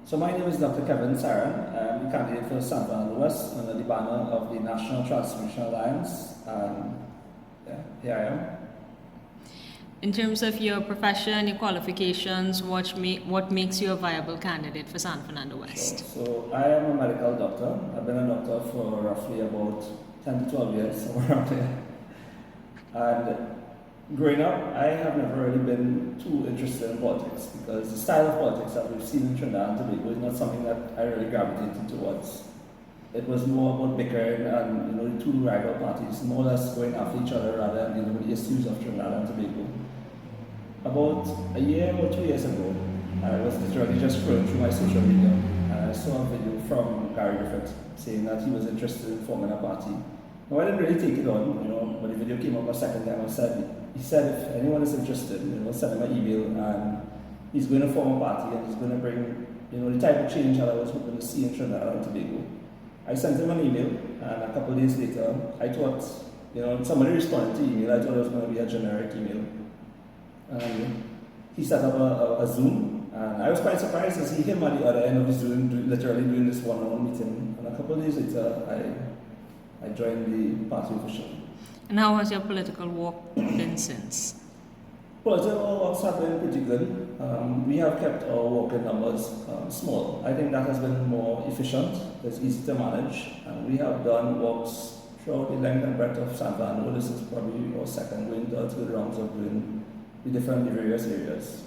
So my name is Dr. Sarran. I'm the candidate for San Fernando West under the banner of the National Transformation Alliance, and here I am. In terms of your profession, your qualifications, what makes you a viable candidate for San Fernando West? Sure. So I am a medical doctor. I've been a doctor for roughly about 10 to 12 years, somewhere around there. And growing up, I have never really been too interested in politics because the style of politics that we've seen in Trinidad and Tobago is not something that I really gravitated towards. It was more about bickering and the two rival parties more or less going after each other rather than the issues of Trinidad and Tobago. About a year or 2 years ago, I was literally just scrolling through my social media and I saw a video from Gary Griffith saying that he was interested in forming a party. Now, I didn't really take it on, but the video came up a second time and he said if anyone is interested, send him an email and he's going to form a party and he's going to bring, the type of change that I was hoping to see in Trinidad and Tobago. I sent him an email and a couple of days later, I thought, somebody responded to the email. I thought it was going to be a generic email. And he set up a Zoom, and I was quite surprised to see him at the other end of the Zoom, literally doing this one-on-one meeting. And a couple of days later, I joined the party officially. And how has your political walk been since? Political walks have been pretty good. We have kept our walking numbers small. I think that has been more efficient. It's easy to manage. And we have done walks throughout the length and breadth of San Fernando. This is probably our second going to the rounds of doing the different various areas.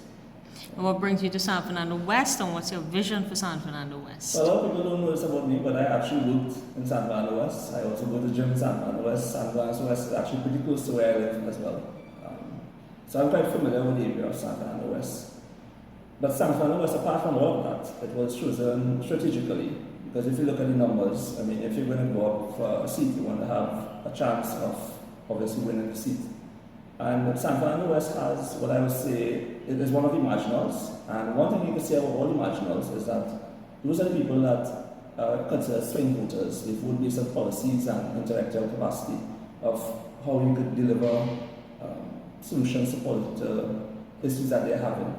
And what brings you to San Fernando West, and what's your vision for San Fernando West? Well, a lot of people don't know this about me, but I actually worked in San Fernando West. I also go to the gym in San Fernando West. San Fernando West is actually pretty close to where I live as well. So I'm quite familiar with the area of San Fernando West. But San Fernando West, apart from all of that, it was chosen strategically. Because if you look at the numbers, if you're going to go up for a seat, you want to have a chance of obviously winning the seat. And San Fernando West has what I would say it is one of the marginals. And one thing you can say about all the marginals is that those are the people that are considered swing voters. They vote based on policies and intellectual capacity of how you could deliver solutions to issues that they're having.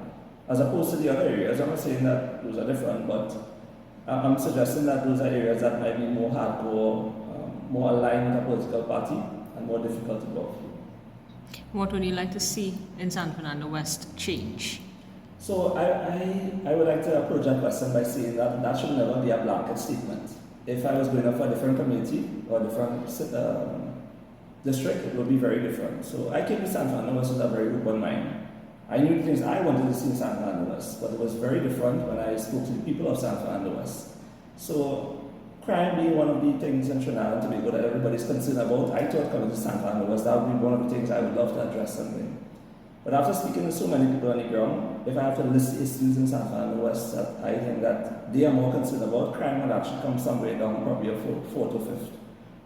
As opposed to the other areas, I'm not saying that those are different, but I'm suggesting that those are areas that might be more hardcore, more aligned with a political party, and more difficult to work through. What would you like to see in San Fernando West change? So I would like to approach that question by saying that that should never be a blanket statement. If I was going up for a different community or a different district, it would be very different. So I came to San Fernando West with a very open mind. I knew the things I wanted to see in San Fernando West, but it was very different when I spoke to the people of San Fernando West. So crime being one of the things in Trinidad and Tobago that everybody's concerned about, I thought coming to San Fernando West, that would be one of the things I would love to address something. But after speaking to so many people on the ground, if I have to list issues in San Fernando West that I think that they are more concerned about, crime would actually come somewhere down, probably a fourth or fifth.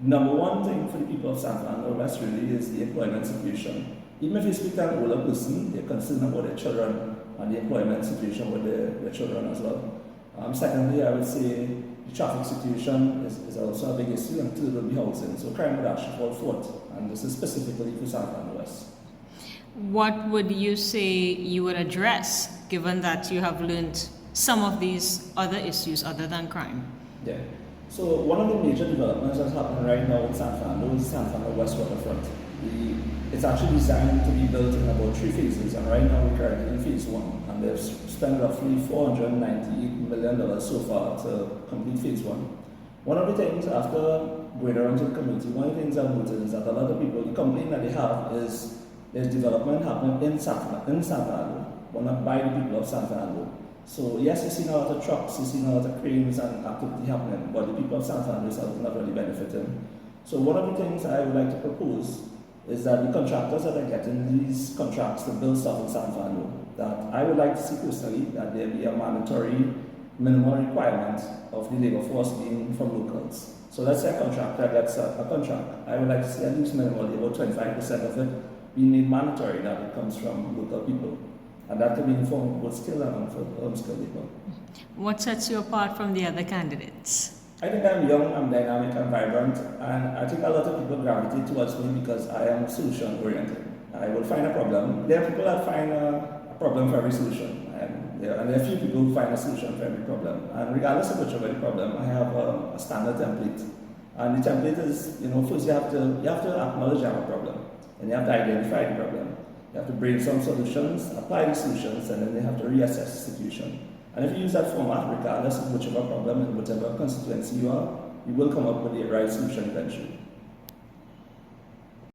Number one thing for the people of San Fernando West really is the employment situation. Even if you speak to an older person, they're concerned about their children and the employment situation with their children as well. Secondly, I would say the traffic situation is also a big issue, and third would be housing. So crime would actually fall fourth, and this is specifically for San Fernando West. What would you say you would address, given that you have learned some of these other issues other than crime? Yeah. So one of the major developments that's happening right now in San Fernando is San Fernando West waterfront. It's actually designed to be built in about 3 phases, and right now we're currently in phase 1, and they've spent roughly $498 million so far to complete phase 1. One of the things after going around to the community, one of the things I've noticed is that a lot of people, the complaint that they have is there's development happening in San Fernando, but not by the people of San Fernando. So yes, you're seeing a lot of trucks, you're seeing a lot of cranes and activity happening, but the people of San Fernando are not really benefiting. So one of the things I would like to propose is that the contractors that are getting these contracts to build stuff in San Fernando, that I would like to see personally that there be a mandatory minimum requirement of the labor force being from locals. So let's say a contractor gets a contract. I would like to see at least minimally about 25% of it being made mandatory that it comes from local people. And that could be in form of both skilled and unskilled labor. What sets you apart from the other candidates? I think I'm young, I'm dynamic, I'm vibrant, and I think a lot of people gravitate towards me because I am solution oriented. I will find a problem. There are people that find a problem for every solution. And there are few people who find a solution for every problem. And regardless of whichever the problem, I have a standard template. And the template is, first you have to acknowledge you have a problem. And you have to identify the problem. You have to brainstorm solutions, apply the solutions, and then you have to reassess the situation. And if you use that format, regardless of whichever problem and whatever constituency you are, you will come up with the right solution eventually.